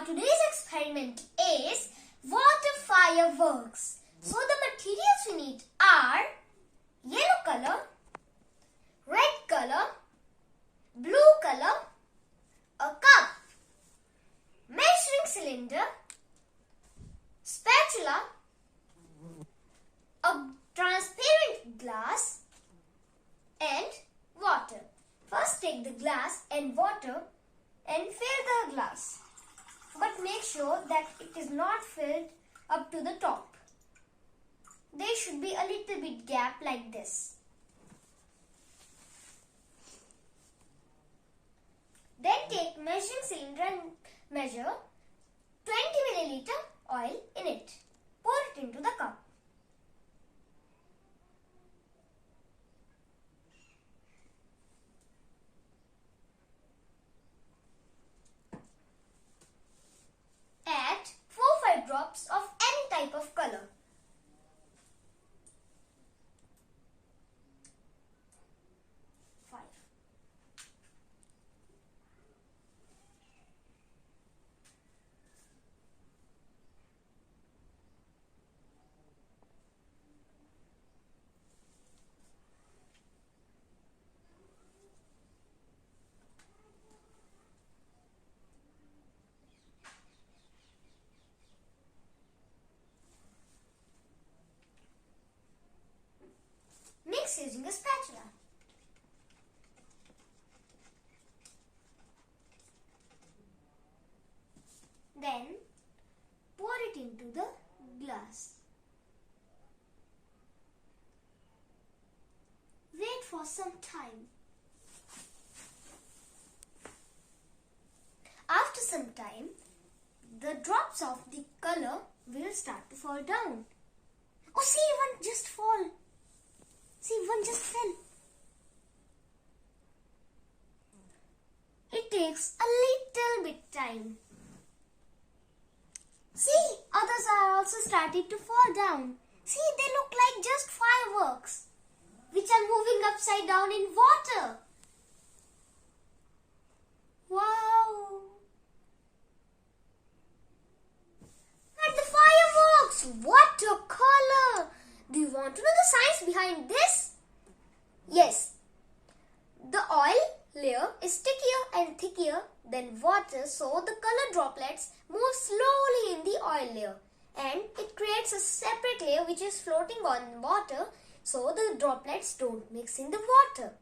Our today's experiment is water fireworks. So the materials we need are yellow color, red color, blue color, a cup, measuring cylinder, spatula, a transparent glass and water. First take the glass and water and fill the glass. But make sure that it is not filled up to the top. There should be a little bit gap like this. Then take measuring cylinder and measure 20 milliliter oil in it. Pour it into the cup. Add 4-5 drops of any type of color. Mix using a spatula. Then pour it into the glass. Wait for some time. After some time, the drops of the color will start to fall down. Oh, see, one just fall. See, one just fell. It takes a little bit time. See, others are also starting to fall down. See, they look like just fireworks, which are moving upside down in water. Wow! And the fireworks! What a color! Do you want to know the science behind this? Yes. The oil layer is stickier and thicker than water, so the color droplets move slowly in the oil layer and it creates a separate layer which is floating on water, so the droplets don't mix in the water.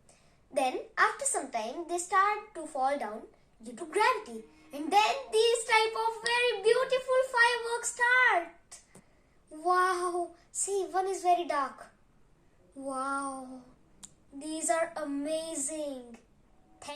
Then after some time they start to fall down due to gravity, and then these type of very beautiful fireworks start. Wow! See, one is very dark. Wow! These are amazing.